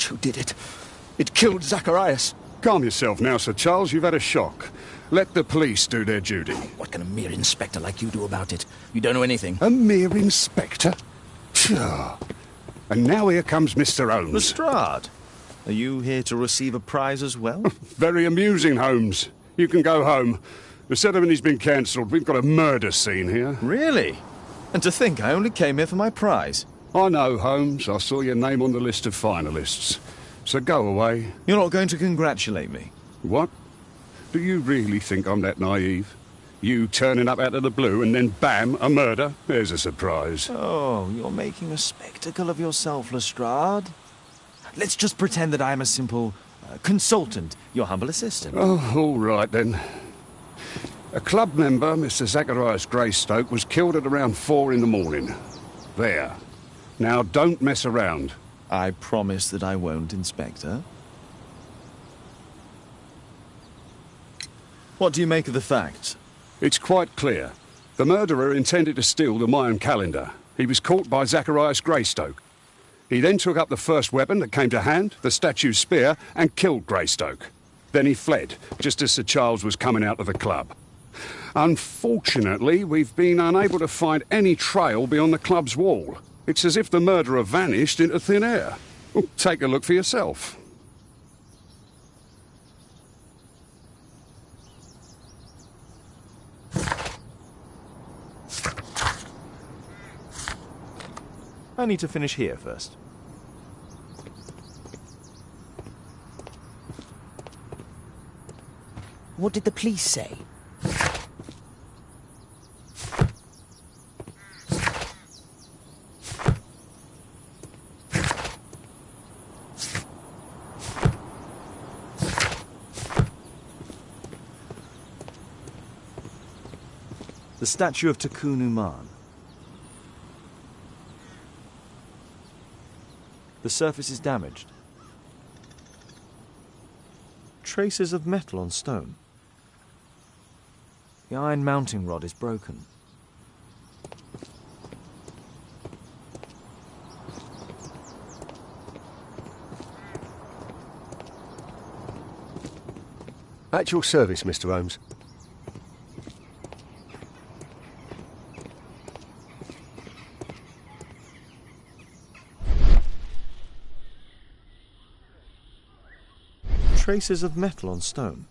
statue did it. It killed Zacharias. Calm yourself now, Sir Charles. You've had a shock. Let the police do their duty. What can a mere inspector like you do about it? You don't know anything. A mere inspector? Phew. And now here comes Mr. Holmes. Lestrade, are you here to receive a prize as well? Very amusing, Holmes. You can go home. The ceremony's been cancelled. We've got a murder scene here. Really? And to think I only came here for my prize. I know, Holmes. I saw your name on the list of finalists. So go away. You're not going to congratulate me? What? Do you really think I'm that naive? You turning up out of the blue and then bam, a murder? There's a surprise. Oh, you're making a spectacle of yourself, Lestrade. Let's just pretend that I'm a simple consultant, your humble assistant. Oh, all right then. A club member, Mr. Zacharias Greystoke, was killed at around 4 in the morning. There. Now don't mess around. I promise that I won't, Inspector. What do you make of the facts? It's quite clear. The murderer intended to steal the Mayan calendar. He was caught by Zacharias Greystoke. He then took up the first weapon that came to hand, the statue's spear, and killed Greystoke. Then he fled, just as Sir Charles was coming out of the club. Unfortunately, we've been unable to find any trail beyond the club's wall. It's as if the murderer vanished into thin air. Well, take a look for yourself. I need to finish here first. What did the police say? The statue of Tikkun Uman. The surface is damaged. Traces of metal on stone. The iron mounting rod is broken. At your service, Mr. Holmes. Traces of metal on stone.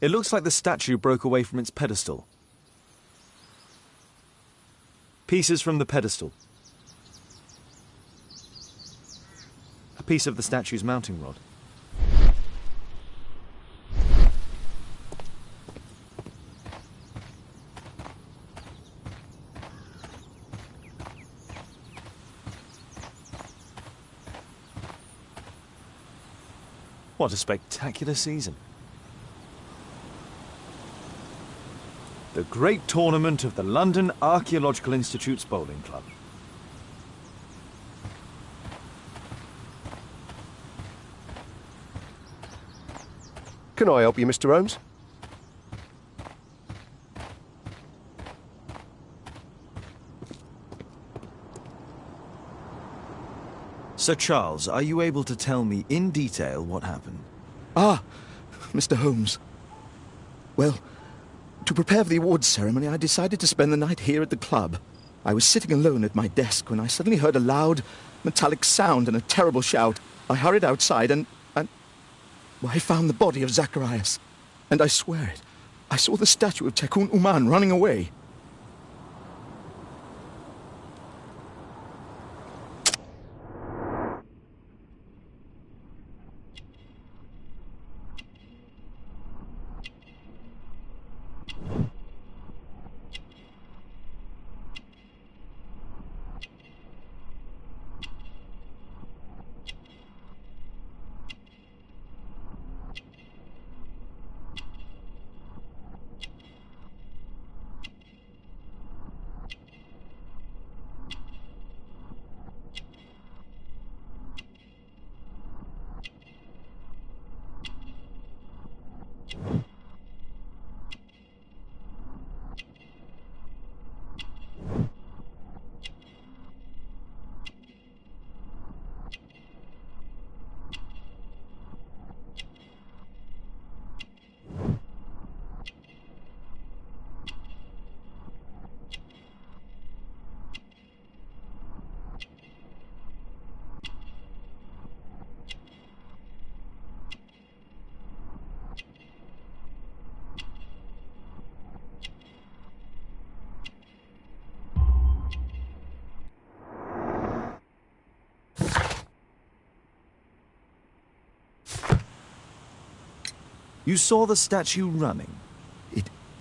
It looks like the statue broke away from its pedestal. Pieces from the pedestal. A piece of the statue's mounting rod. What a spectacular season. The great tournament of the London Archaeological Institute's bowling club. Can I help you, Mr. Holmes? Sir Charles, are you able to tell me in detail what happened? Ah, Mr. Holmes. Well, to prepare for the awards ceremony, I decided to spend the night here at the club. I was sitting alone at my desk when I suddenly heard a loud, metallic sound and a terrible shout. I hurried outside and well, I found the body of Zacharias. And I swear it, I saw the statue of Tikkun Uman running away. You saw the statue running?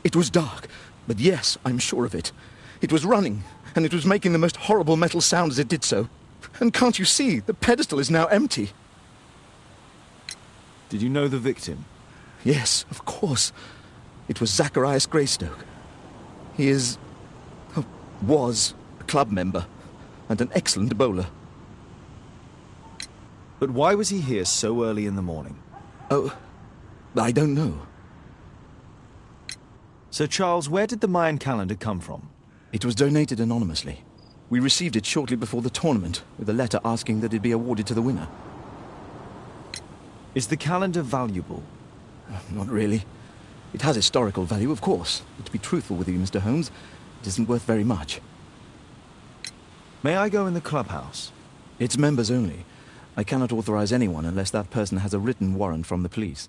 It was dark, but yes, I'm sure of it. It was running, and it was making the most horrible metal sound as it did so. And can't you see, the pedestal is now empty? Did you know the victim? Yes, of course. It was Zacharias Greystoke. He is... was a club member, and an excellent bowler. But why was he here so early in the morning? Oh, I don't know. Sir Charles, where did the Mayan calendar come from? It was donated anonymously. We received it shortly before the tournament, with a letter asking that it be awarded to the winner. Is the calendar valuable? Not really. It has historical value, of course. But to be truthful with you, Mr. Holmes, it isn't worth very much. May I go in the clubhouse? It's members only. I cannot authorize anyone unless that person has a written warrant from the police.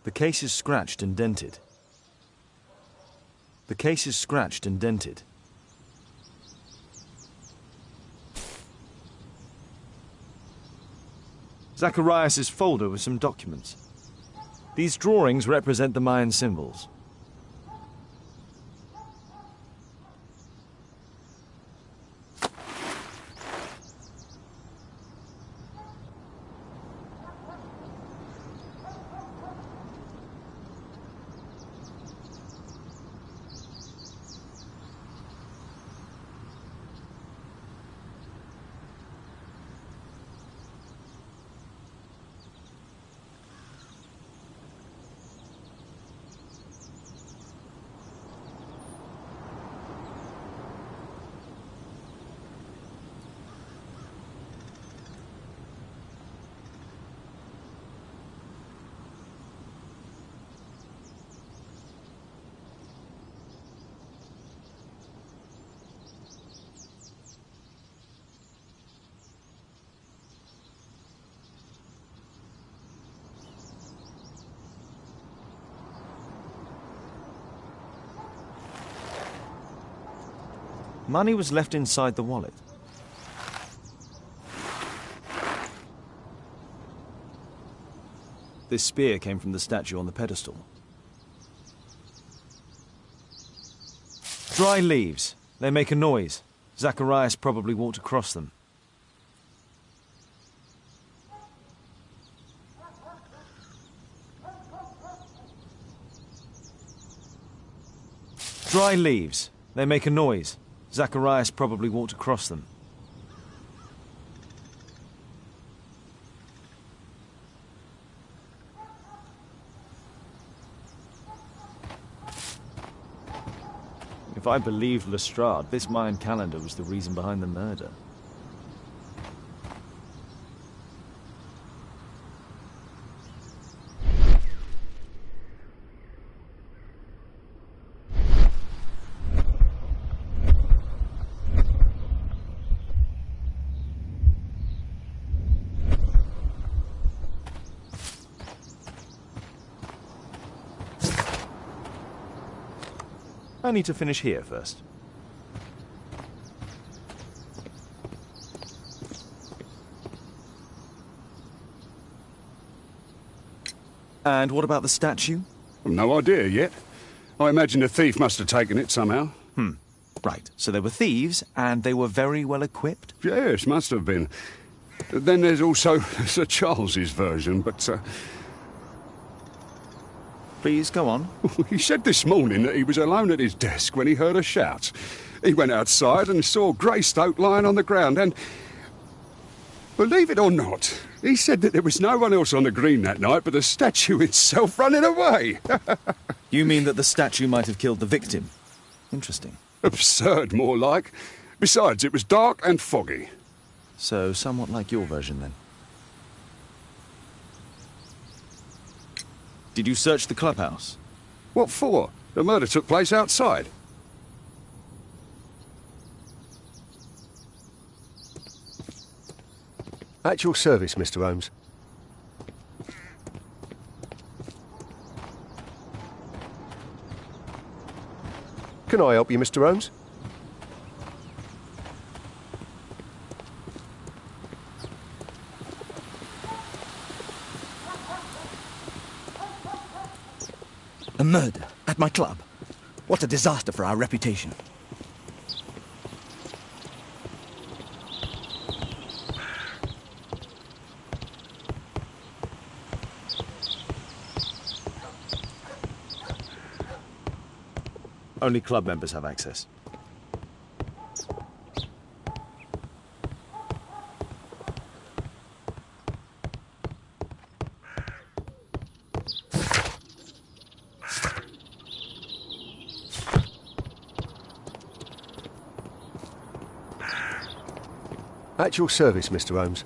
The case is scratched and dented. The case is scratched and dented. Zacharias' folder with some documents. These drawings represent the Mayan symbols. Money was left inside the wallet. This spear came from the statue on the pedestal. Dry leaves. They make a noise. Zacharias probably walked across them. Dry leaves. They make a noise. Zacharias probably walked across them. If I believed Lestrade, this Mayan calendar was the reason behind the murder. I need to finish here first. And what about the statue? No idea yet. I imagine the thief must have taken it somehow. Right, so they were thieves, and they were very well equipped? Yes, must have been. Then there's also Sir Charles's version, but... Please, go on. He said this morning that he was alone at his desk when he heard a shout. He went outside and saw Greystoke lying on the ground and... Believe it or not, he said that there was no one else on the green that night but the statue itself running away. You mean that the statue might have killed the victim? Interesting. Absurd, more like. Besides, it was dark and foggy. So, somewhat like your version, then. Did you search the clubhouse? What for? The murder took place outside. At your service, Mr. Holmes. Can I help you, Mr. Holmes? A murder at my club. What a disaster for our reputation. Only club members have access. At your service, Mr. Holmes.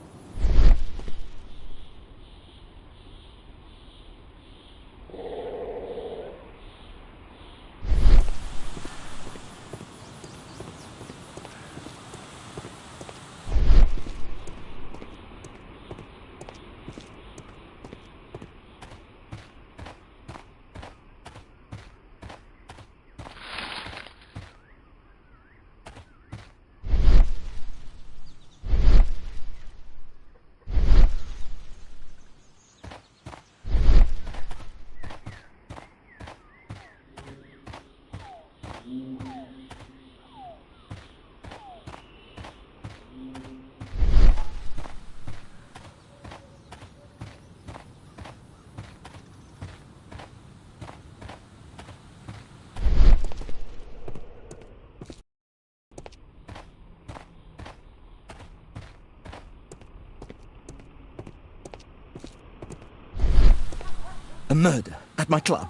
A murder at my club.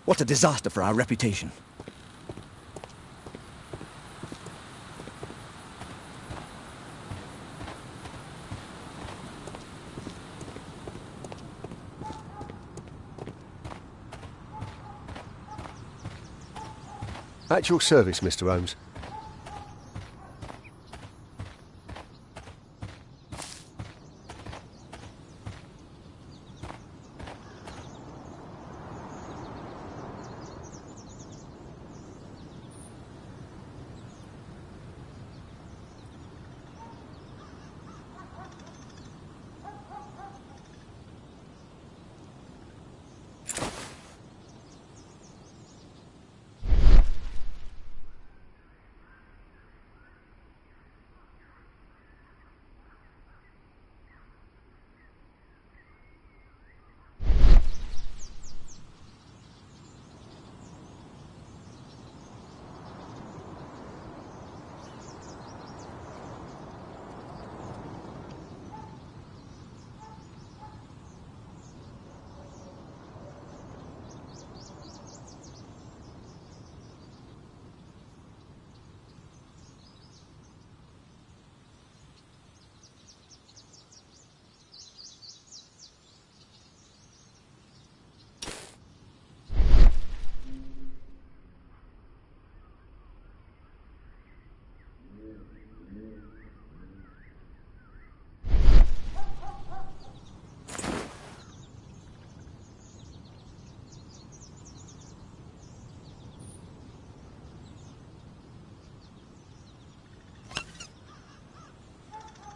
What a disaster for our reputation. At your service, Mr. Holmes.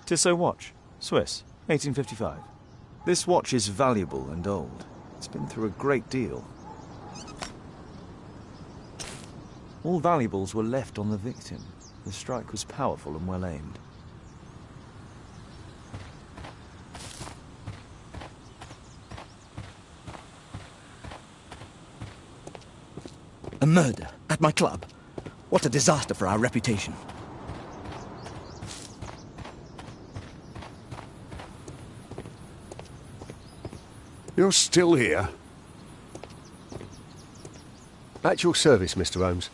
Tissot watch, Swiss, 1855. This watch is valuable and old. It's been through a great deal. All valuables were left on the victim. The strike was powerful and well aimed. A murder at my club. What a disaster for our reputation. You're still here? At your service, Mr. Holmes.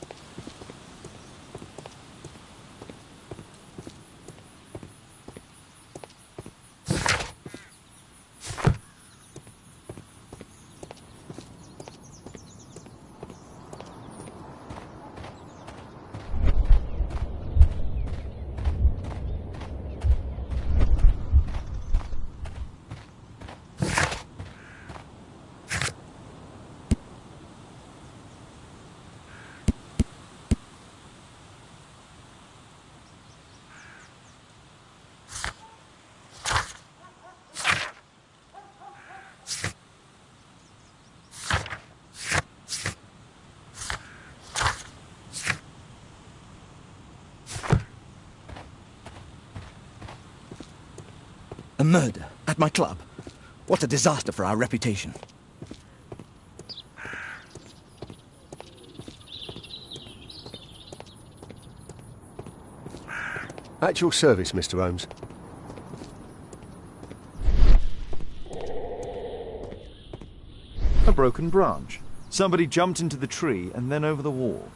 A murder at my club. What a disaster for our reputation. At your service, Mr. Holmes. A broken branch. Somebody jumped into the tree and then over the wall.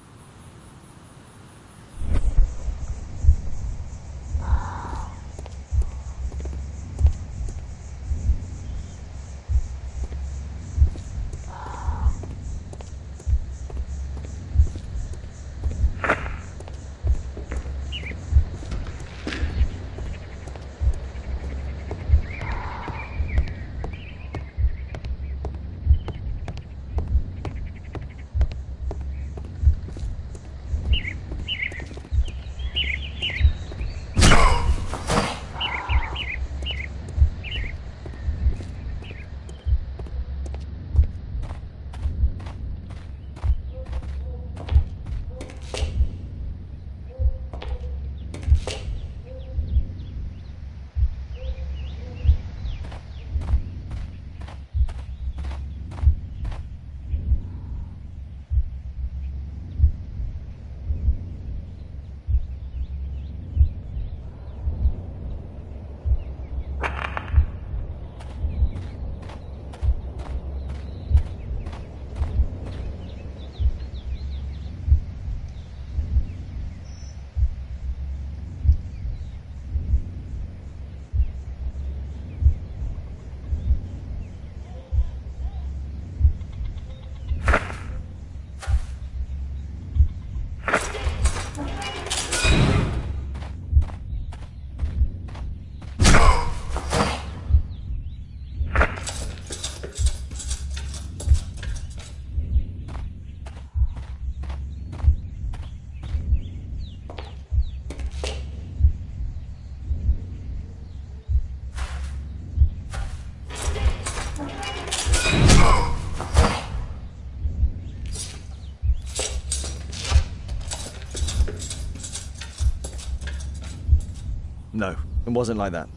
No, it wasn't like that.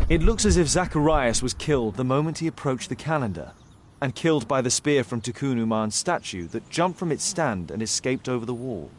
It looks as if Zacharias was killed the moment he approached the calendar, and killed by the spear from Tikkun Uman's statue that jumped from its stand and escaped over the wall.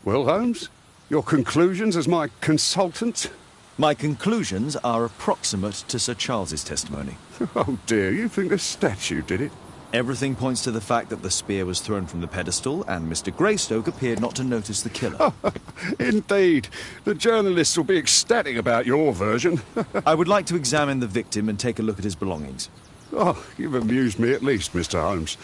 Well, Holmes? Your conclusions as my consultant? My conclusions are approximate to Sir Charles's testimony. Oh dear, you think the statue did it? Everything points to the fact that the spear was thrown from the pedestal and Mr. Greystoke appeared not to notice the killer. Indeed. The journalists will be ecstatic about your version. I would like to examine the victim and take a look at his belongings. Oh, you've amused me at least, Mr. Holmes.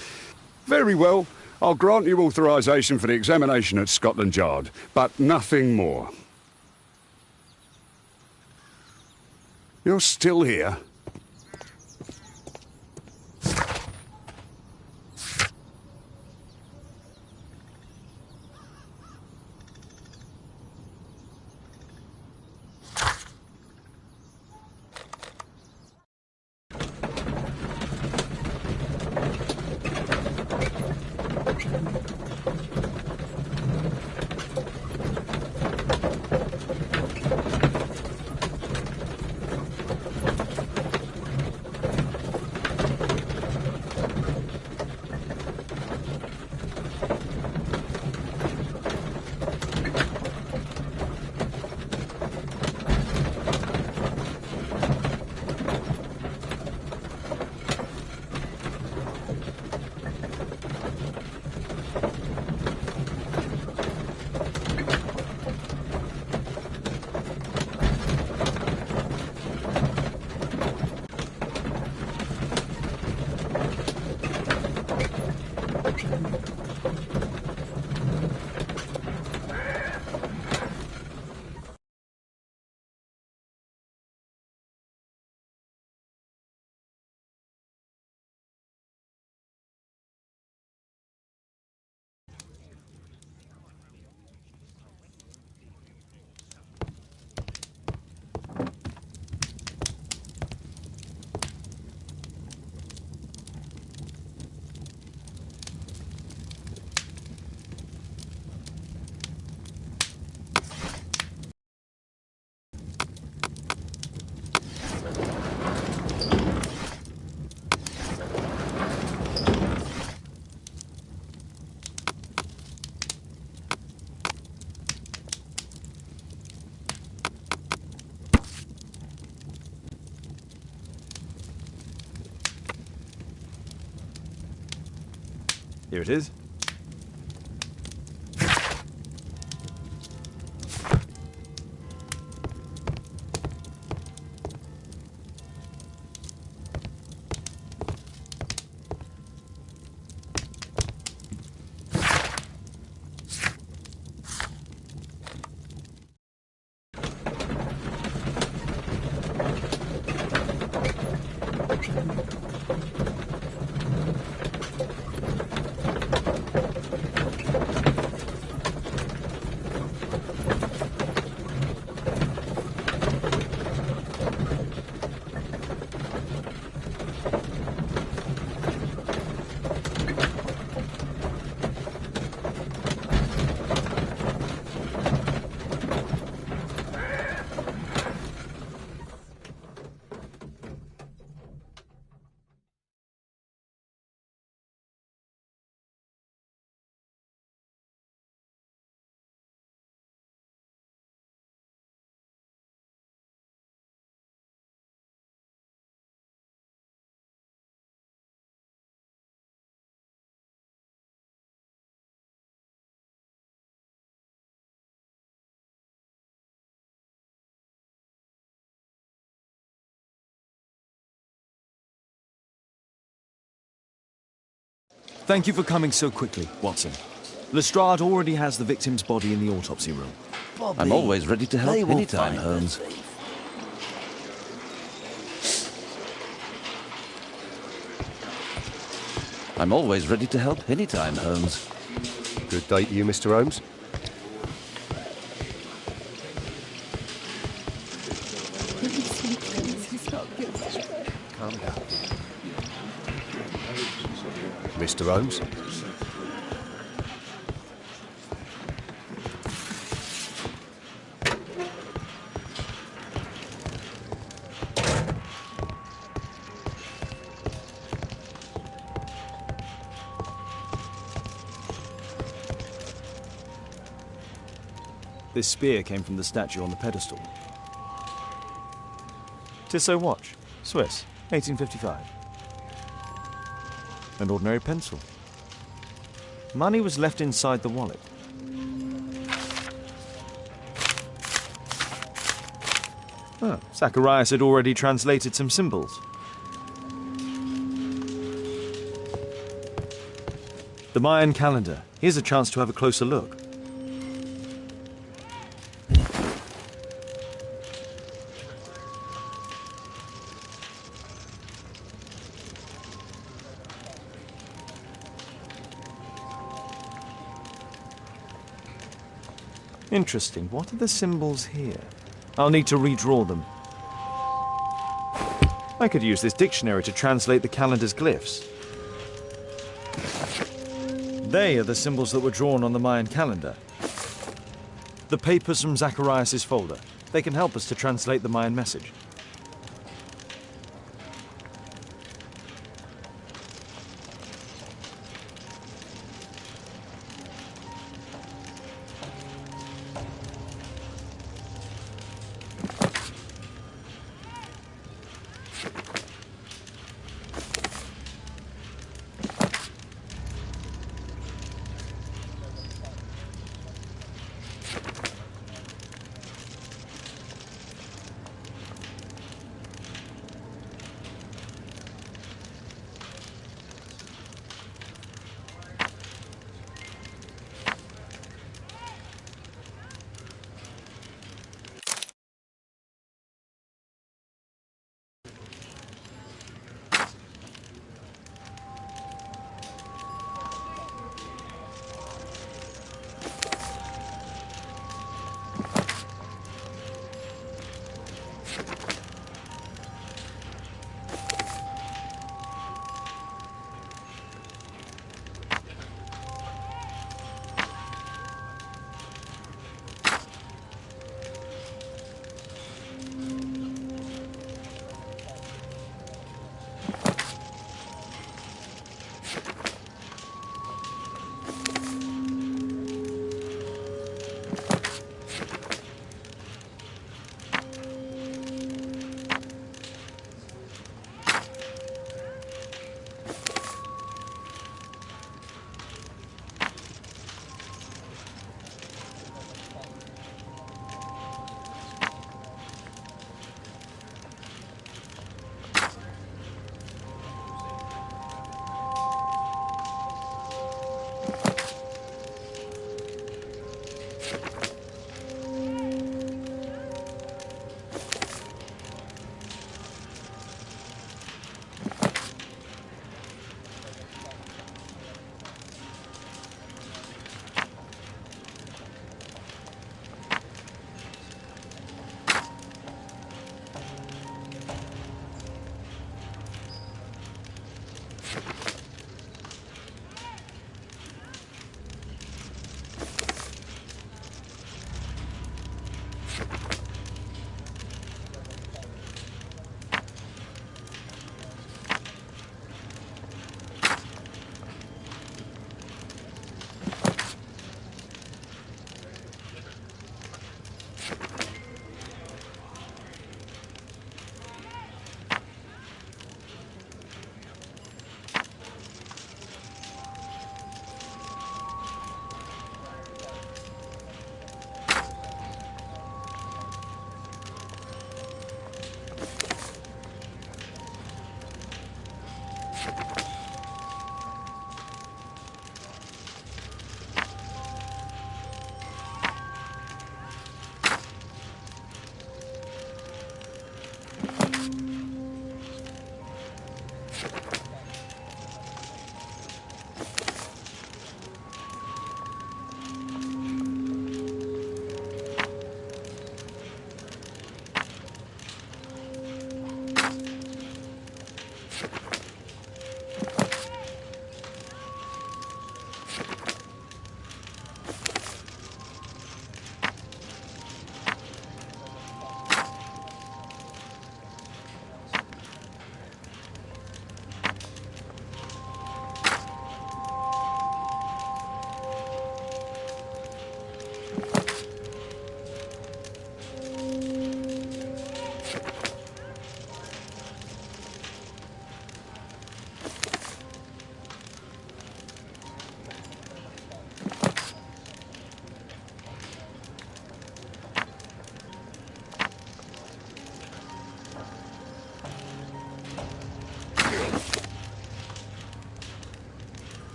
Very well. I'll grant you authorisation for the examination at Scotland Yard, but nothing more. You're still here? Here it is. Thank you for coming so quickly, Watson. Lestrade already has the victim's body in the autopsy room. Bobby, I'm always ready to help they will anytime, find Holmes. the thief. I'm always ready to help anytime, Holmes. Good day to you, Mr. Holmes. Calm down. Mr. Holmes. This spear came from the statue on the pedestal. Tissot watch, Swiss, 1855. An ordinary pencil. Money was left inside the wallet. Oh, Zacharias had already translated some symbols. The Mayan calendar. Here's a chance to have a closer look. Interesting. What are the symbols here? I'll need to redraw them. I could use this dictionary to translate the calendar's glyphs. They are the symbols that were drawn on the Mayan calendar. The papers from Zacharias' folder. They can help us to translate the Mayan message.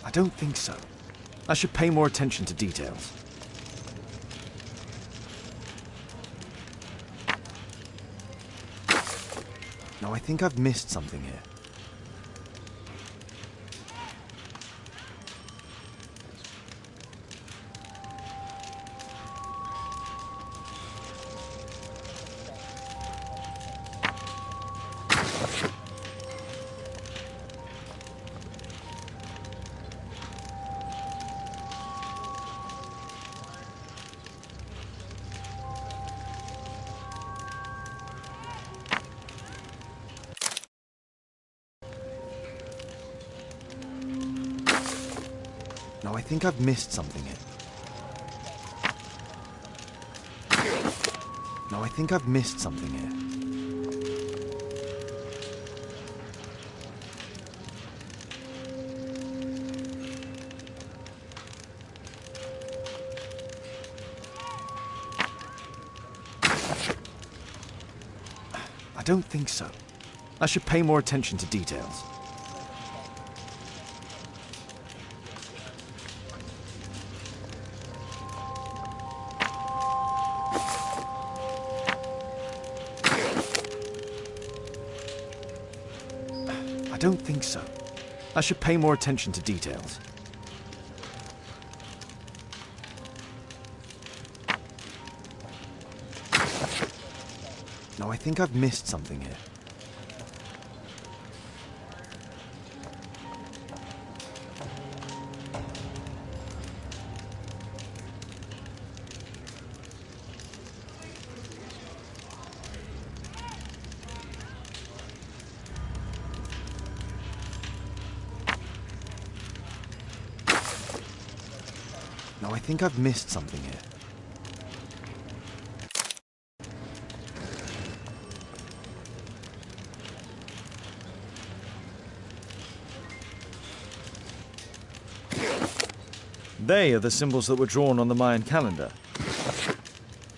I don't think so. I should pay more attention to details. No, I think I've missed something here. No, I think I've missed something here. No, I think I've missed something here. I don't think so. I should pay more attention to details. I don't think so. I should pay more attention to details. No, I think I've missed something here. No, I think I've missed something here. They are the symbols that were drawn on the Mayan calendar.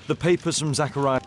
The papers from Zachariah.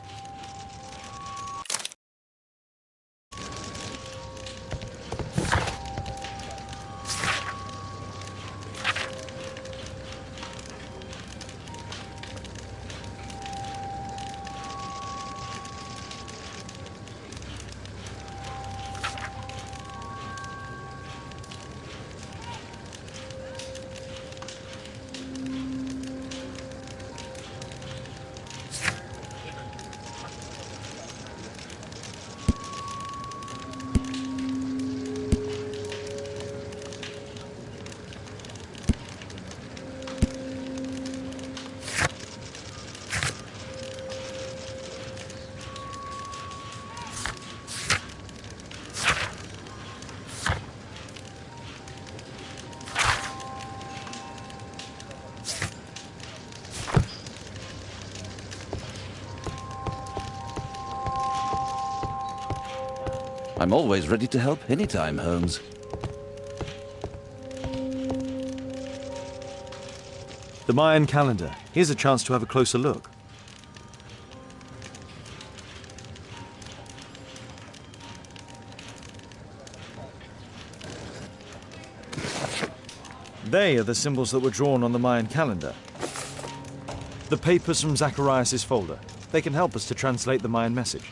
I'm always ready to help anytime, Holmes. The Mayan calendar. Here's a chance to have a closer look. They are the symbols that were drawn on the Mayan calendar. The papers from Zacharias' folder. They can help us to translate the Mayan message.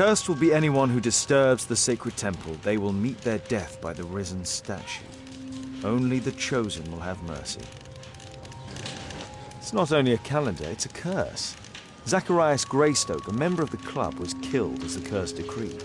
Cursed will be anyone who disturbs the sacred temple. They will meet their death by the risen statue. Only the chosen will have mercy. It's not only a calendar, it's a curse. Zacharias Greystoke, a member of the club, was killed as the curse decreed.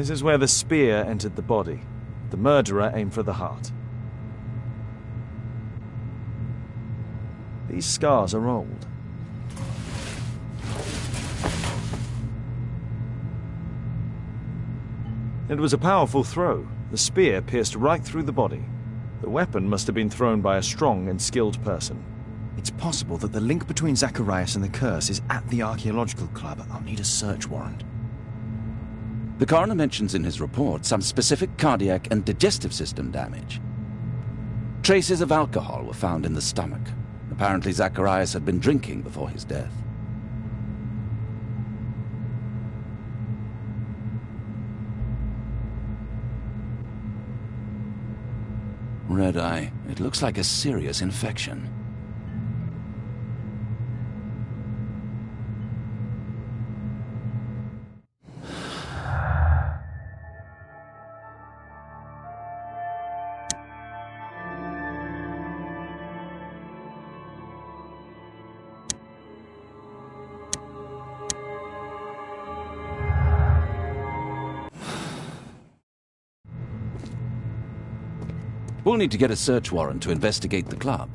This is where the spear entered the body. The murderer aimed for the heart. These scars are old. It was a powerful throw. The spear pierced right through the body. The weapon must have been thrown by a strong and skilled person. It's possible that the link between Zacharias and the curse is at the archaeological club. I'll need a search warrant. The coroner mentions in his report some specific cardiac and digestive system damage. Traces of alcohol were found in the stomach. Apparently Zacharias had been drinking before his death. Red eye. It looks like a serious infection. We'll need to get a search warrant to investigate the club.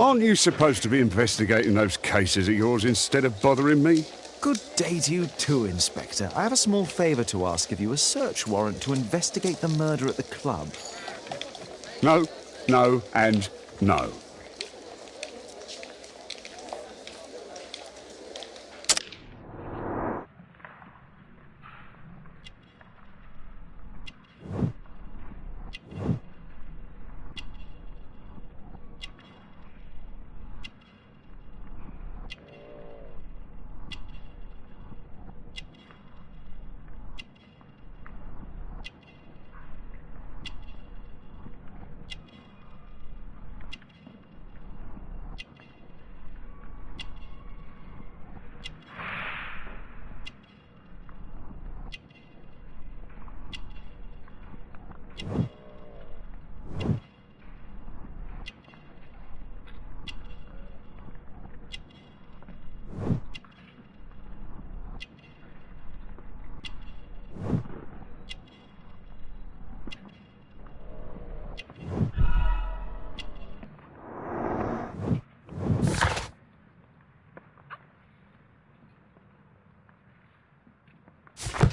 Aren't you supposed to be investigating those cases of yours instead of bothering me? Good day to you too, Inspector. I have a small favour to ask of you, a search warrant to investigate the murder at the club. No, no, and no.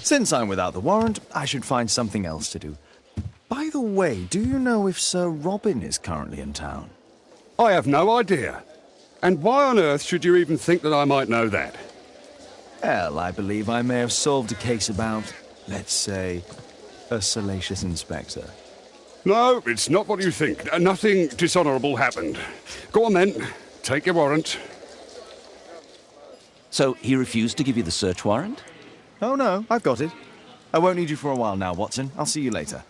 Since I'm without the warrant, I should find something else to do. By the way, do you know if Sir Robin is currently in town? I have no idea. And why on earth should you even think that I might know that? Well, I believe I may have solved a case about, let's say, a salacious inspector. No, it's not what you think. Nothing dishonourable happened. Go on then. Take your warrant. So he refused to give you the search warrant? Oh no, I've got it. I won't need you for a while now, Watson. I'll see you later.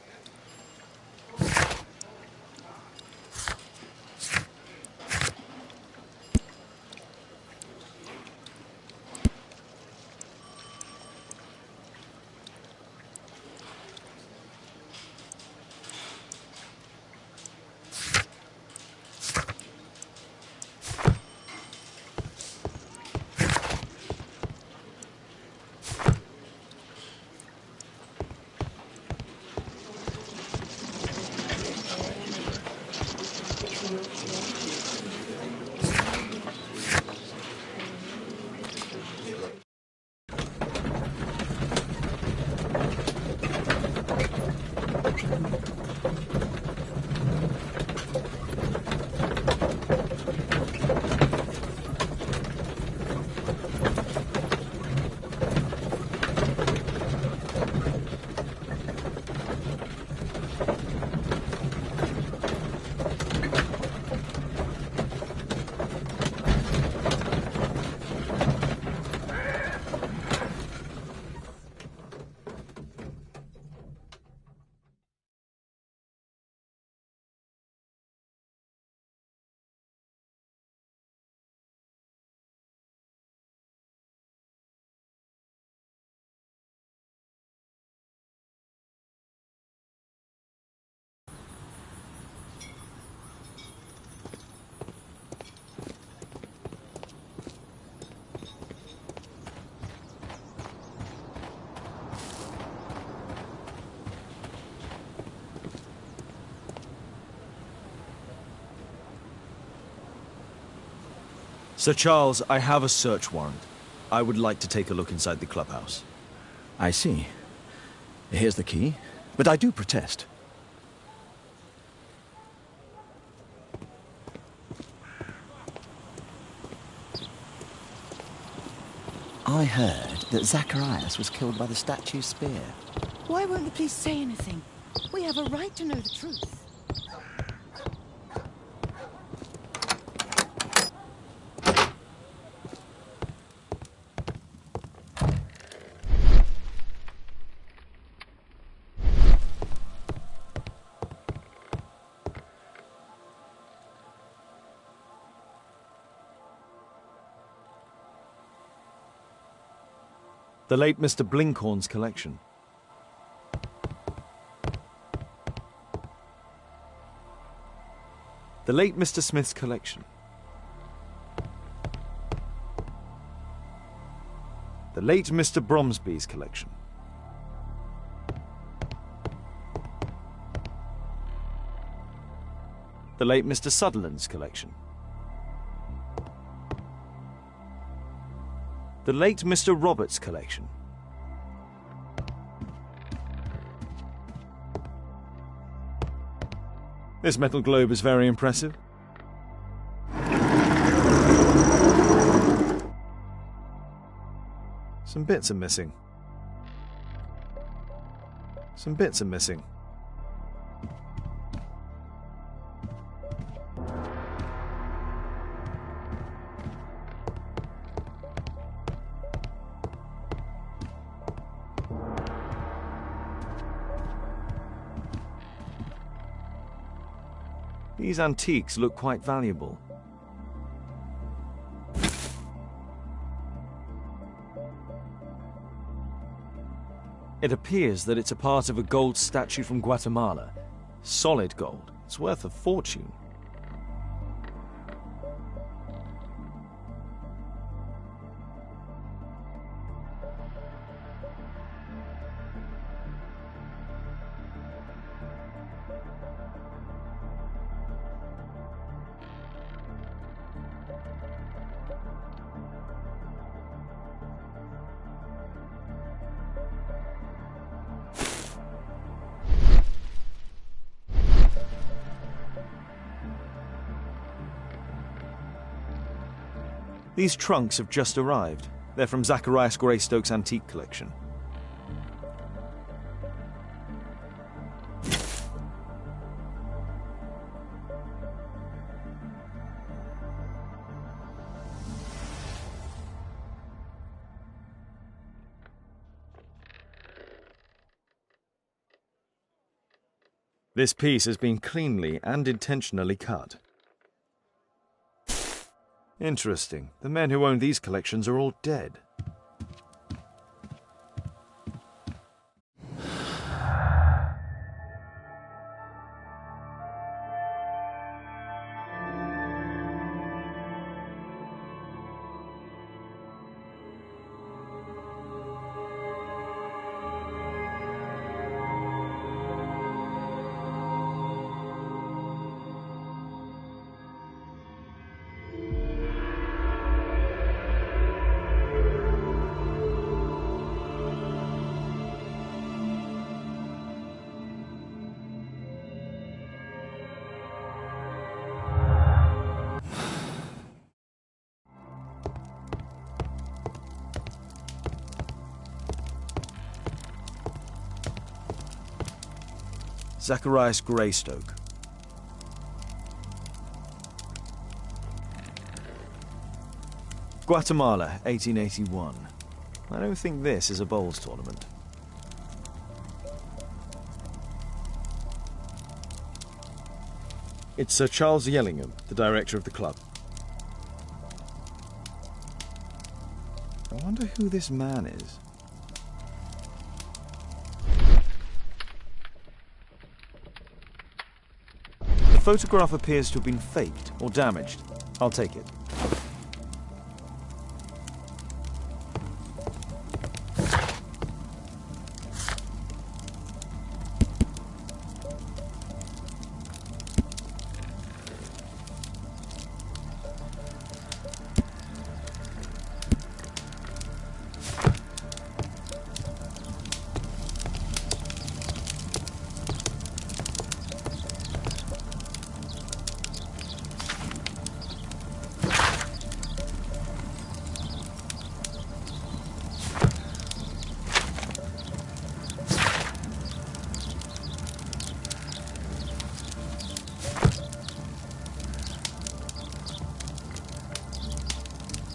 Sir Charles, I have a search warrant. I would like to take a look inside the clubhouse. I see. Here's the key, but I do protest. I heard that Zacharias was killed by the statue's spear. Why won't the police say anything? We have a right to know the truth. The late Mr. Blinkhorn's collection. The late Mr. Smith's collection. The late Mr. Bromsby's collection. The late Mr. Sutherland's collection. The late Mr. Roberts' collection. This metal globe is very impressive. Some bits are missing. Some bits are missing. These antiques look quite valuable. It appears that it's a part of a gold statue from Guatemala. Solid gold. It's worth a fortune. These trunks have just arrived. They're from Zacharias Greystoke's antique collection. This piece has been cleanly and intentionally cut. Interesting. The men who own these collections are all dead. Zacharias Greystoke. Guatemala, 1881. I don't think this is a bowls tournament. It's Sir Charles Yellingham, the director of the club. I wonder who this man is. The photograph appears to have been faked or damaged. I'll take it.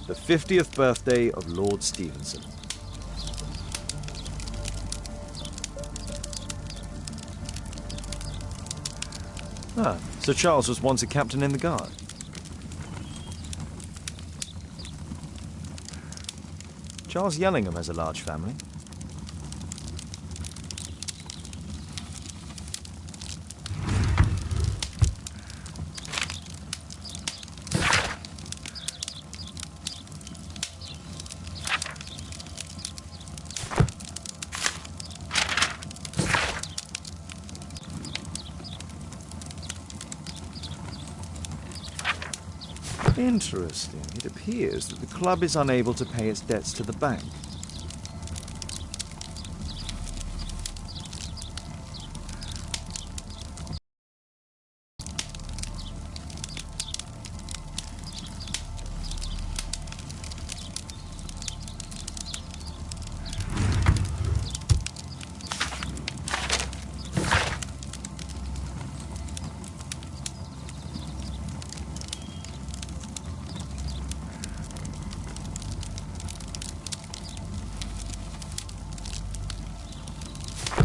The 50th birthday of Lord Stevenson. Ah, Sir Charles was once a captain in the guard. Charles Yellingham has a large family. Interesting. It appears that the club is unable to pay its debts to the bank.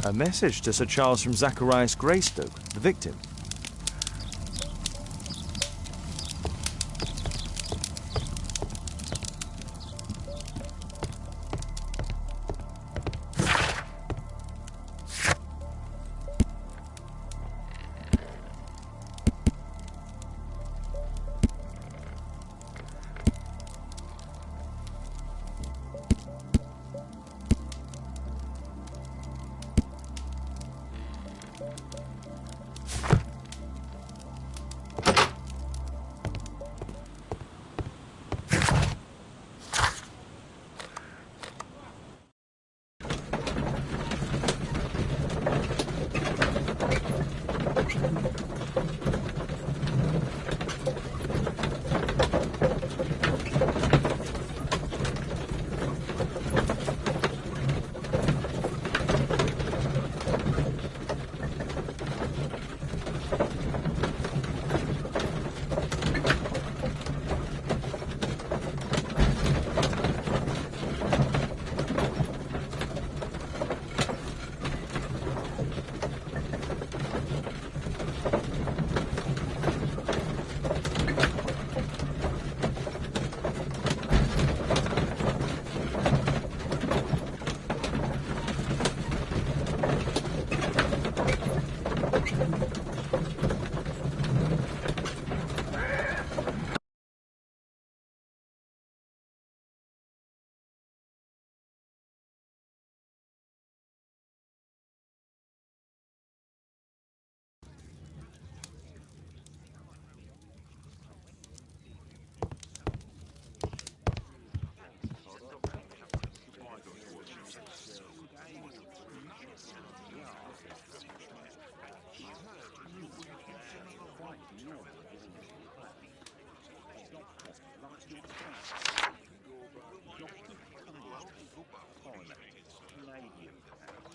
A message to Sir Charles from Zacharias Greystoke, the victim.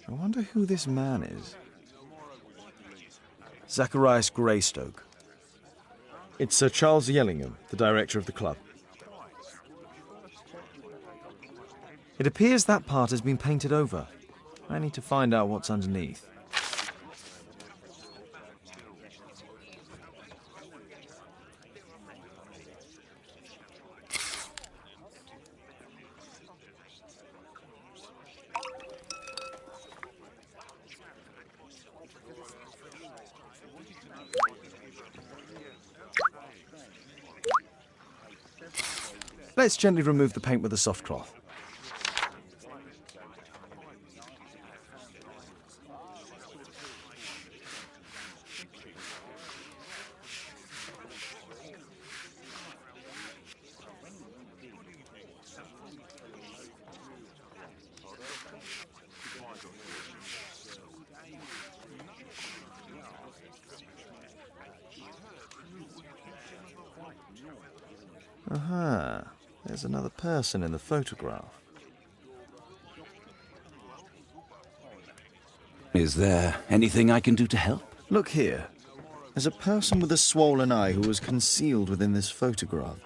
I wonder who this man is. Zacharias Greystoke. It's Sir Charles Yellingham, the director of the club. It appears that part has been painted over. I need to find out what's underneath. Let's gently remove the paint with a soft cloth. Aha, there's another person in the photograph. Is there anything I can do to help? Look here. There's a person with a swollen eye who was concealed within this photograph.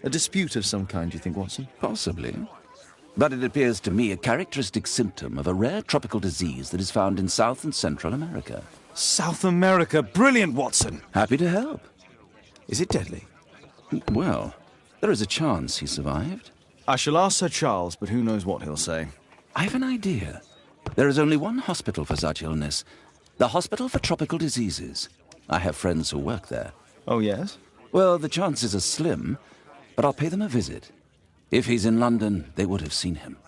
A dispute of some kind, you think, Watson? Possibly. But it appears to me a characteristic symptom of a rare tropical disease that is found in South and Central America. South America! Brilliant, Watson! Happy to help. Is it deadly? Well, there is a chance he survived. I shall ask Sir Charles, but who knows what he'll say. I have an idea. There is only one hospital for such illness. The Hospital for Tropical Diseases. I have friends who work there. Oh, yes? Well, the chances are slim, but I'll pay them a visit. If he's in London, they would have seen him.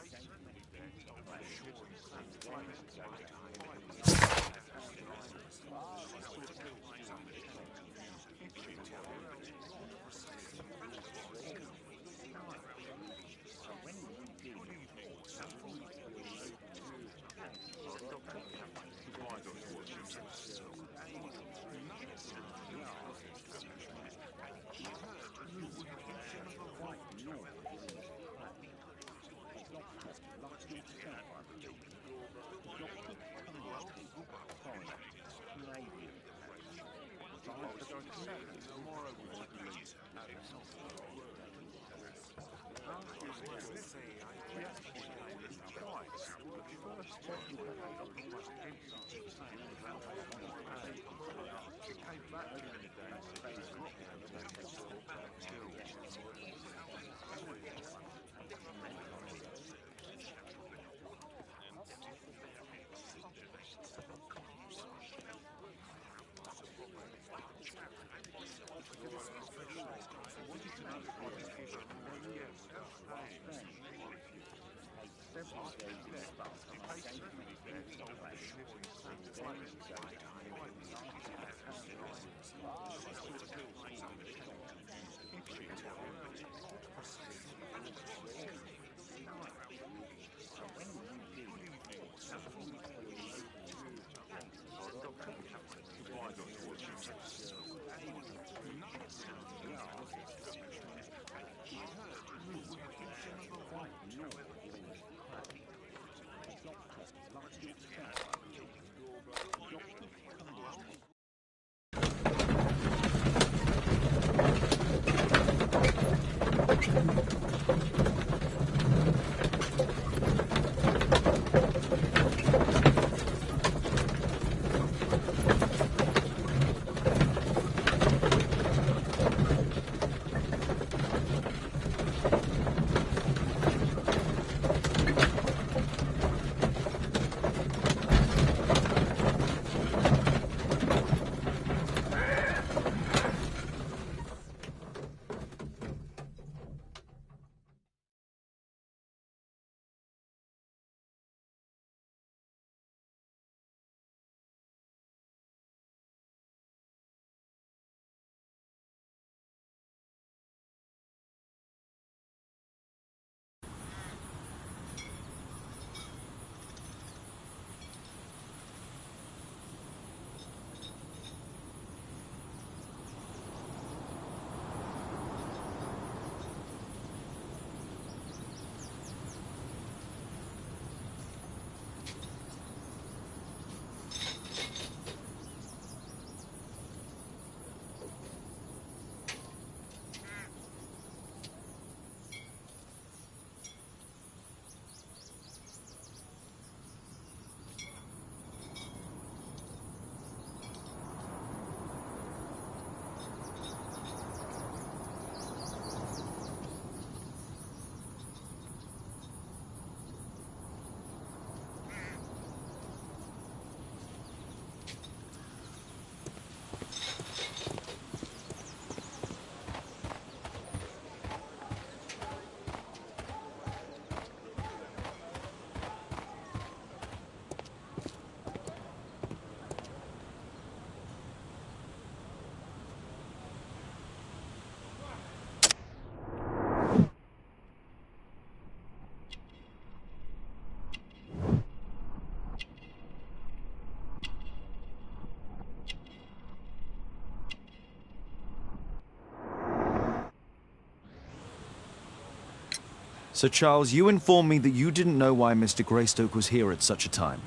Sir Charles, you informed me that you didn't know why Mr. Greystoke was here at such a time.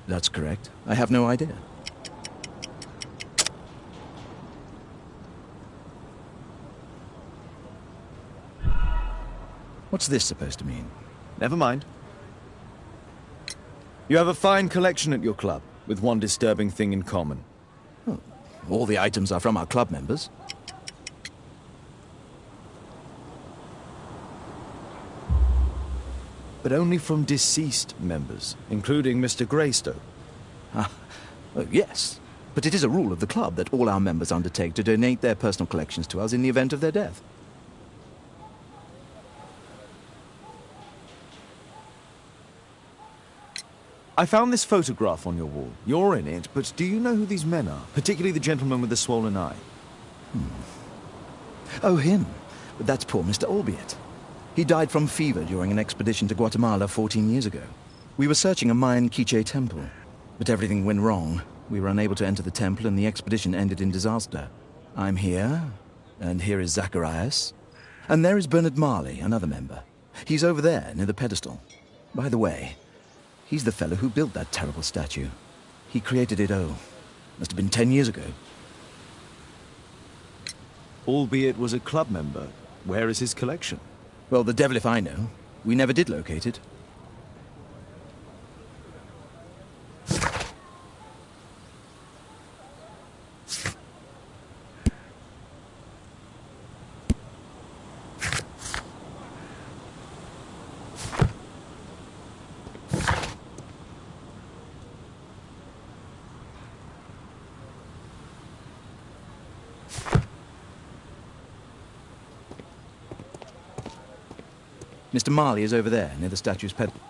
That's correct. I have no idea. What's this supposed to mean? Never mind. You have a fine collection at your club, with one disturbing thing in common. Oh, all the items are from our club members. But only from deceased members, including Mr. Greystoke. Oh, yes. But it is a rule of the club that all our members undertake to donate their personal collections to us in the event of their death. I found this photograph on your wall. You're in it, but do you know who these men are? Particularly the gentleman with the swollen eye. Oh, him. But that's poor Mr. Albiot. He died from fever during an expedition to Guatemala 14 years ago. We were searching a Mayan Quiche temple, but everything went wrong. We were unable to enter the temple and the expedition ended in disaster. I'm here, and here is Zacharias. And there is Bernard Marley, another member. He's over there, near the pedestal. By the way, he's the fellow who built that terrible statue. He created it, must have been 10 years ago. Albeit was a club member. Where is his collection? Well, the devil if I know. We never did locate it. Mr. Marley is over there, near the statue's pedestal.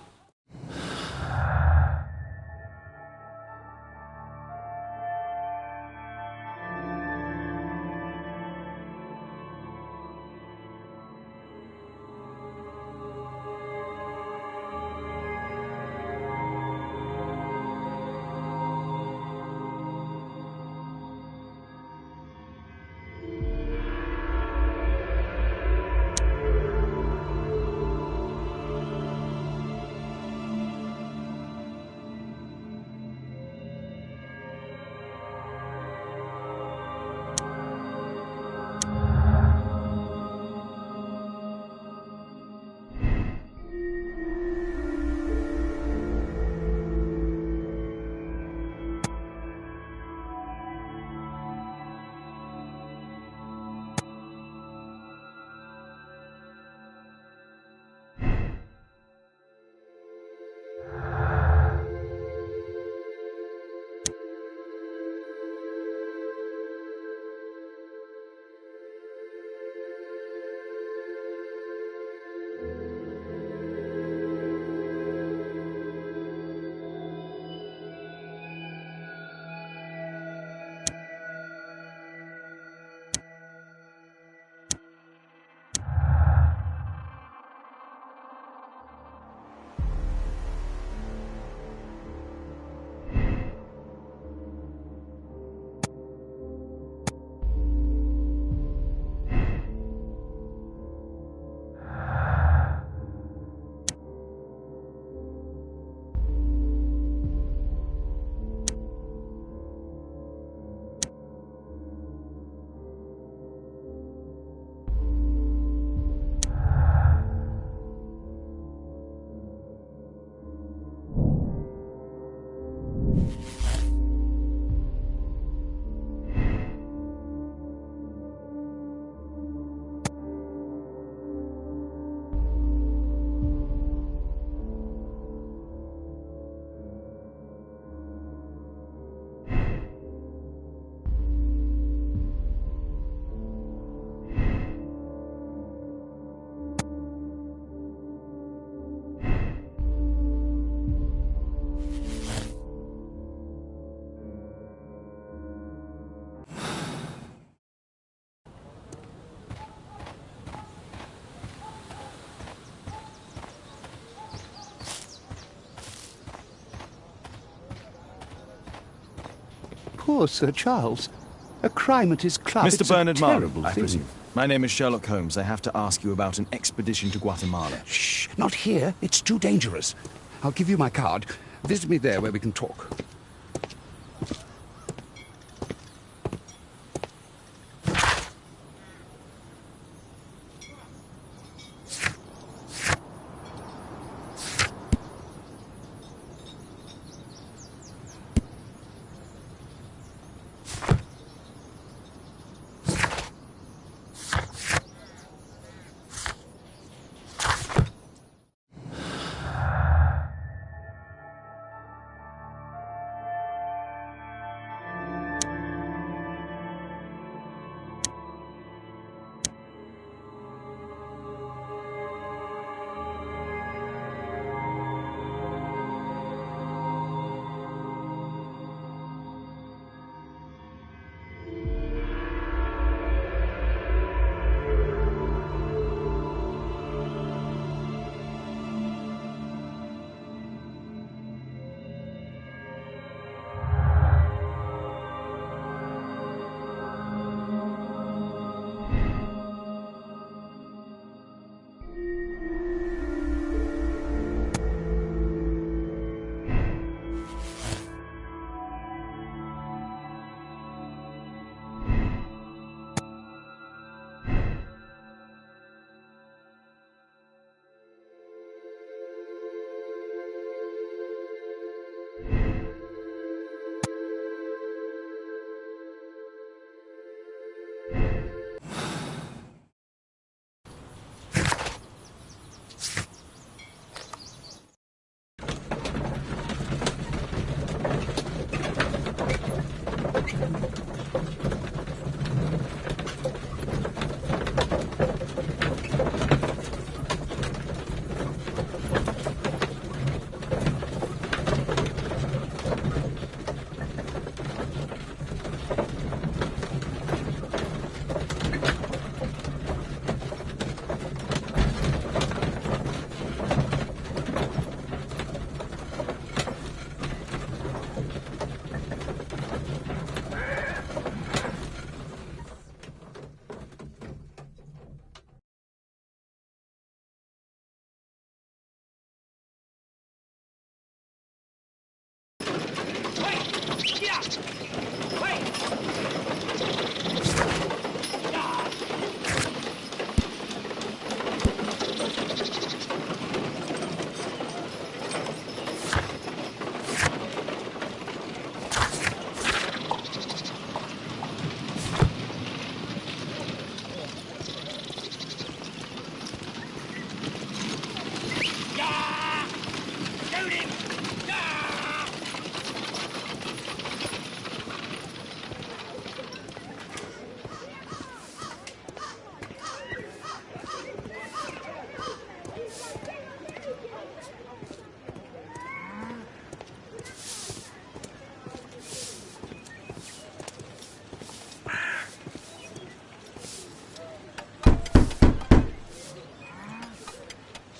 Poor Sir Charles. A crime at his club. Mr. It's a Bernard Marley, terrible I thing. presume. My name is Sherlock Holmes. I have to ask you about an expedition to Guatemala. Shh, not here. It's too dangerous. I'll give you my card. Visit me there where we can talk.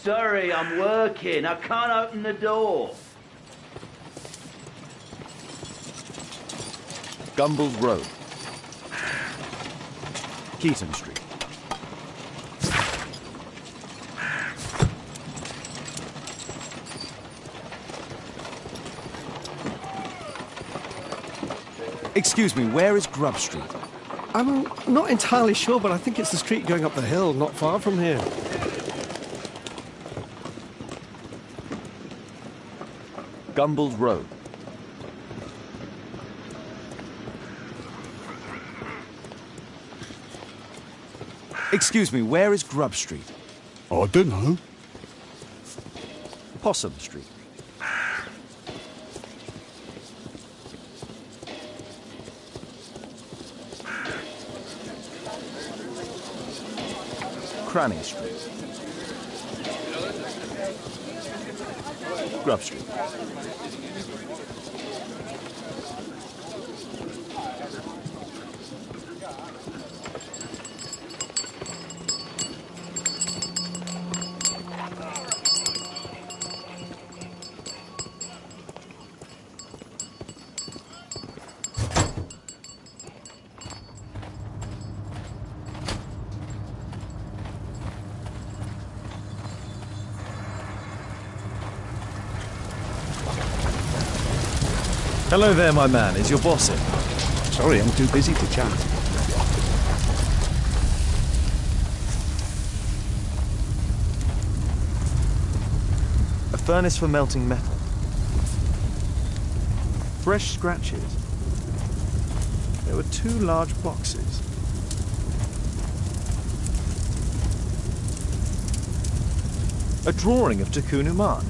Sorry, I'm working. I can't open the door. Gumballs Road. Keaton Street. Excuse me, where is Grub Street? I'm not entirely sure, but I think it's the street going up the hill, not far from here. Gumballs Road. Excuse me, where is Grub Street? I don't know. Possum Street. Cranny Street. Grub Street. Hello there, my man. Is your boss in? Sorry, I'm too busy to chat. A furnace for melting metal. Fresh scratches. There were 2 large boxes. A drawing of Takunu Man.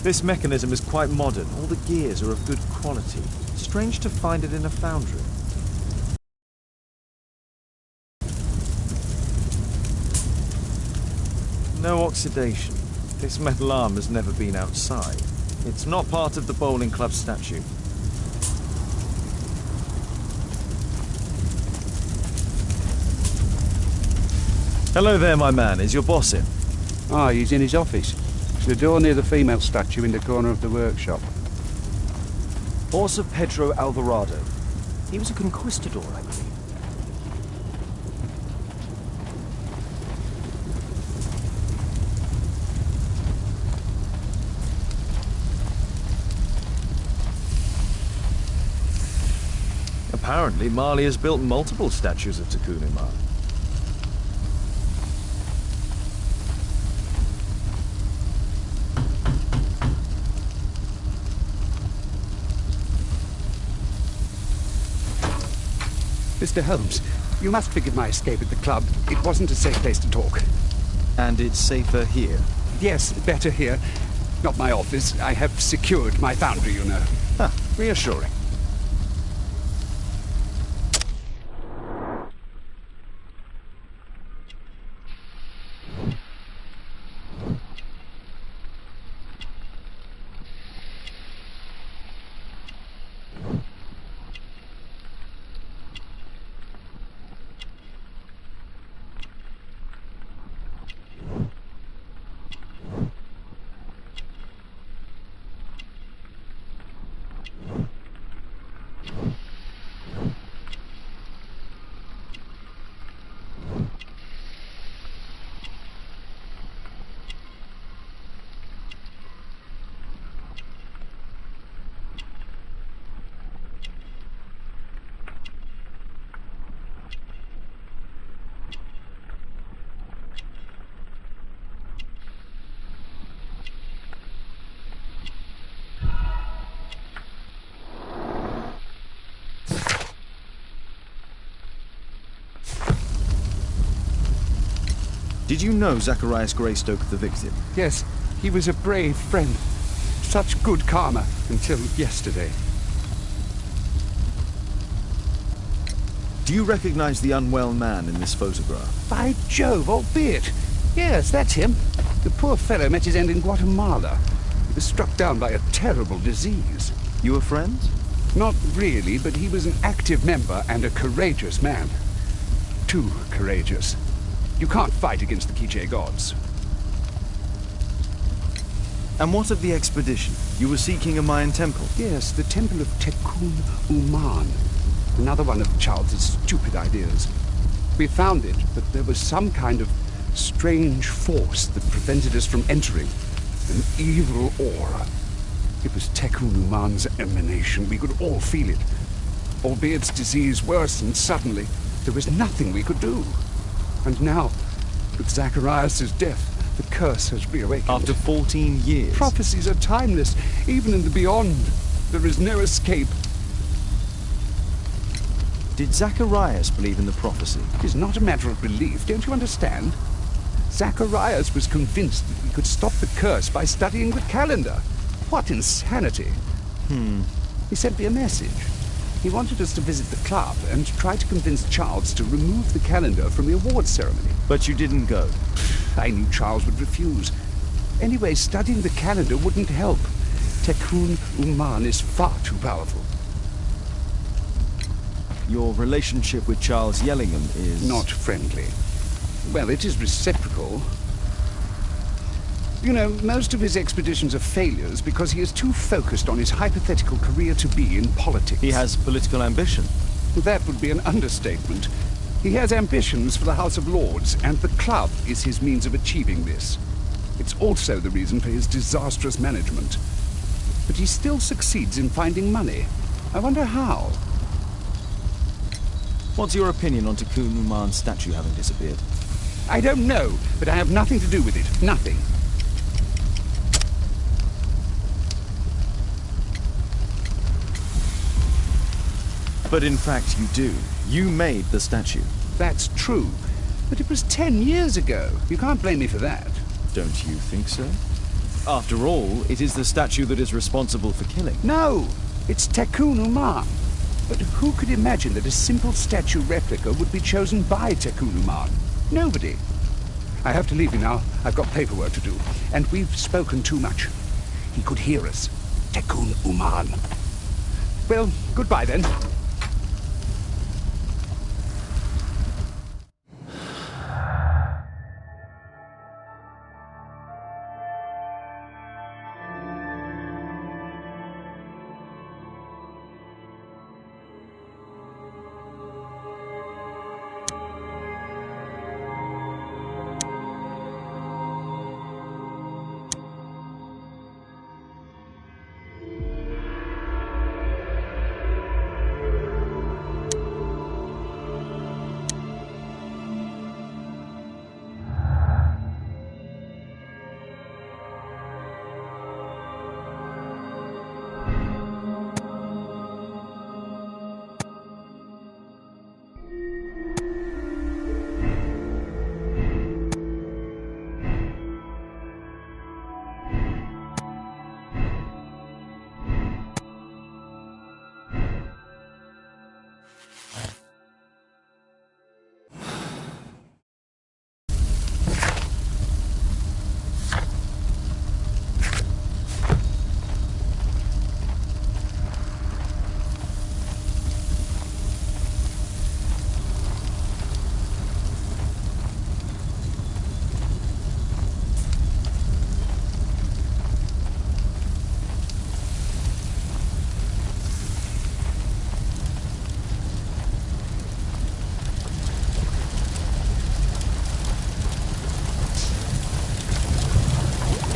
This mechanism is quite modern. All the gears are of good quality. Strange to find it in a foundry. No oxidation. This metal arm has never been outside. It's not part of the bowling club statue. Hello there, my man. Is your boss in? Ah, he's in his office. It's the door near the female statue in the corner of the workshop. Horse of Pedro Alvarado. He was a conquistador, I believe. Apparently, Mali has built multiple statues of Takunu Man. Mr. Holmes, you must forgive my escape at the club. It wasn't a safe place to talk. And it's safer here? Yes, better here. Not my office. I have secured my foundry, you know. Ah, reassuring. Did you know Zacharias Greystoke, the victim? Yes, he was a brave friend. Such good karma until yesterday. Do you recognize the unwell man in this photograph? By Jove, albeit. Yes, that's him. The poor fellow met his end in Guatemala. He was struck down by a terrible disease. You were friends? Not really, but he was an active member and a courageous man. Too courageous. You can't fight against the Quiche gods. And what of the expedition? You were seeking a Mayan temple? Yes, the temple of Tekun Uman. Another one of Charles's stupid ideas. We found it, but there was some kind of strange force that prevented us from entering. An evil aura. It was Tekun Uman's emanation. We could all feel it. Albeit its disease worsened suddenly, there was nothing we could do. And now, with Zacharias' death, the curse has reawakened. After 14 years? Prophecies are timeless. Even in the beyond, there is no escape. Did Zacharias believe in the prophecy? It is not a matter of belief, don't you understand? Zacharias was convinced that we could stop the curse by studying the calendar. What insanity! He sent me a message. He wanted us to visit the club and try to convince Charles to remove the calendar from the awards ceremony. But you didn't go? I knew Charles would refuse. Anyway, studying the calendar wouldn't help. Tekun Uman is far too powerful. Your relationship with Charles Yellingham is... Not friendly. Well, it is reciprocal. You know, most of his expeditions are failures because he is too focused on his hypothetical career to be in politics. He has political ambition. That would be an understatement. He has ambitions for the House of Lords, and the club is his means of achieving this. It's also the reason for his disastrous management. But he still succeeds in finding money. I wonder how. What's your opinion on Tikkun Uman's statue having disappeared? I don't know, but I have nothing to do with it. Nothing. But in fact you do. You made the statue. That's true. But it was 10 years ago. You can't blame me for that. Don't you think so? After all, it is the statue that is responsible for killing. No! It's Tikkun Uman. But who could imagine that a simple statue replica would be chosen by Tikkun Uman? Nobody. I have to leave you now. I've got paperwork to do. And we've spoken too much. He could hear us. Tikkun Uman. Well, goodbye then.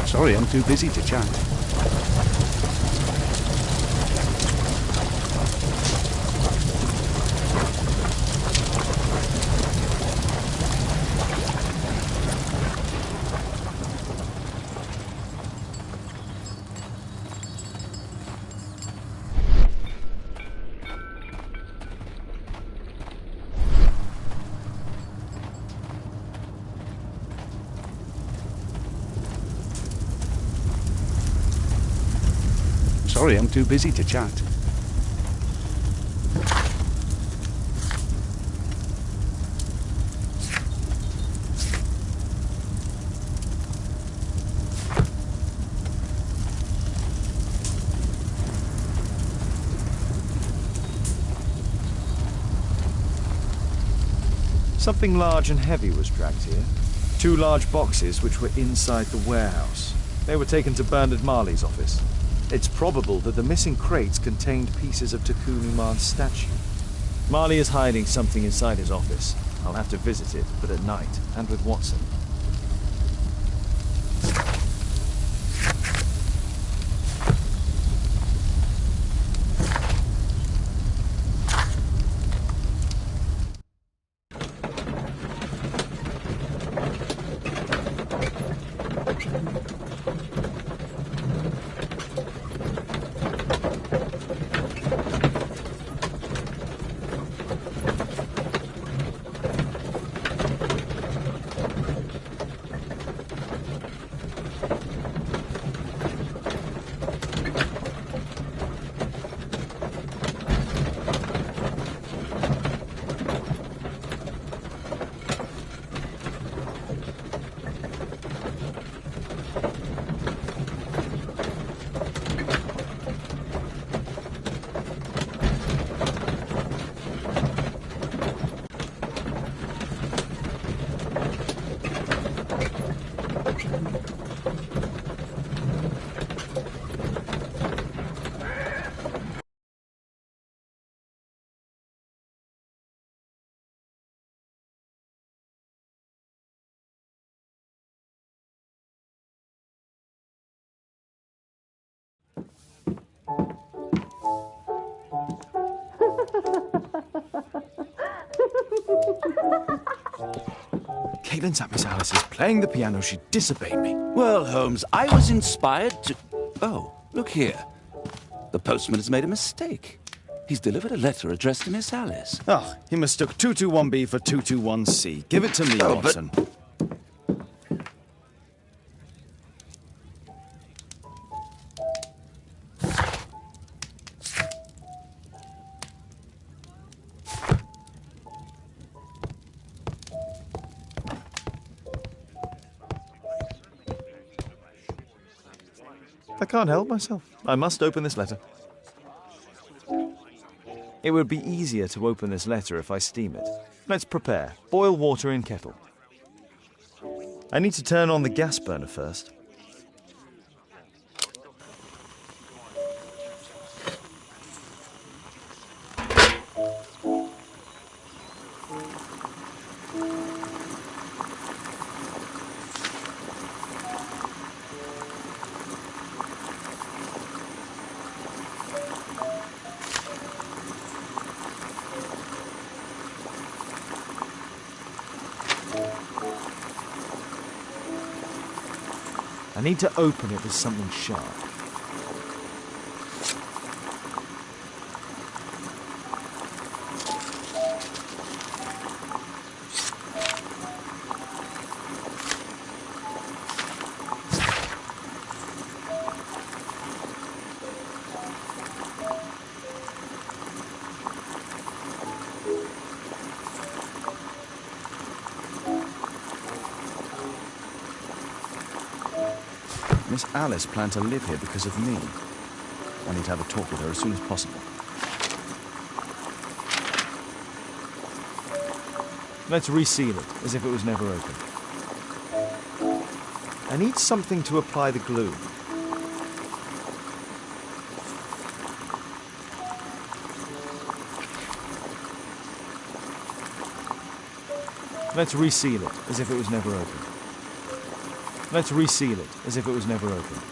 Sorry, I'm too busy to chat. Sorry, I'm too busy to chat. Something large and heavy was dragged here. 2 large boxes which were inside the warehouse. They were taken to Bernard Marley's office. It's probable that the missing crates contained pieces of Tikkun Uman's statue. Marley is hiding something inside his office. I'll have to visit it, but at night, and with Watson. Caitlin's at Miss Alice's playing the piano. She disobeyed me. Well, Holmes, I was inspired to... Oh, look here. The postman has made a mistake. He's delivered a letter addressed to Miss Alice. Oh, he mistook 221B for 221C. Give it to me, Watson. I can't help myself. I must open this letter. It would be easier to open this letter if I steam it. Let's prepare. Boil water in kettle. I need to turn on the gas burner first. I need to open it with something sharp. Miss Alice planned to live here because of me. I need to have a talk with her as soon as possible. Let's reseal it, as if it was never opened. I need something to apply the glue. Let's reseal it, as if it was never opened. Let's reseal it, as if it was never opened.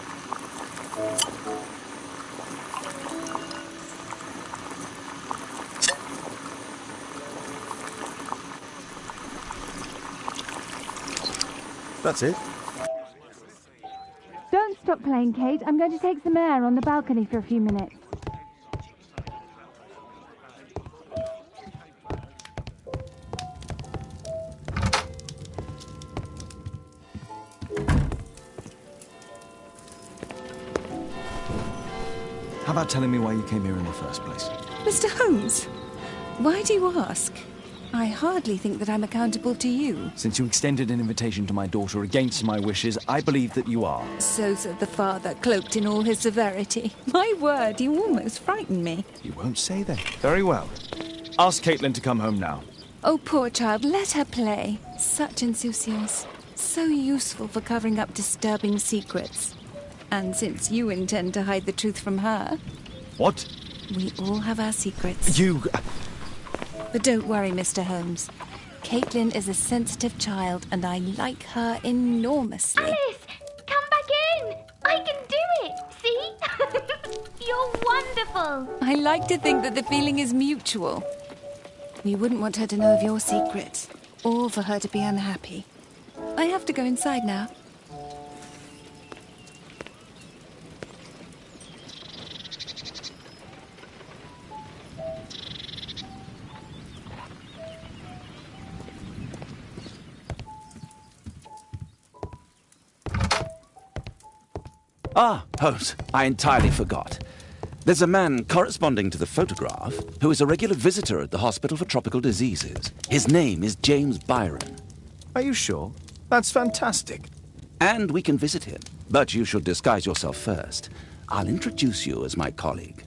That's it. Don't stop playing, Kate. I'm going to take some air on the balcony for a few minutes. How about telling me why you came here in the first place? Mr. Holmes, why do you ask? I hardly think that I'm accountable to you. Since you extended an invitation to my daughter against my wishes, I believe that you are. So said the father, cloaked in all his severity. My word, you almost frightened me. You won't say that. Very well. Ask Caitlin to come home now. Oh, poor child, let her play. Such insouciance. So useful for covering up disturbing secrets. And since you intend to hide the truth from her... What? We all have our secrets. You... But don't worry, Mr. Holmes. Caitlin is a sensitive child, and I like her enormously. Alice! Come back in! I can do it! See? You're wonderful! I like to think that the feeling is mutual. We wouldn't want her to know of your secret, or for her to be unhappy. I have to go inside now. Ah, Holmes, I entirely forgot. There's a man corresponding to the photograph who is a regular visitor at the Hospital for Tropical Diseases. His name is James Byron. Are you sure? That's fantastic. And we can visit him, but you should disguise yourself first. I'll introduce you as my colleague.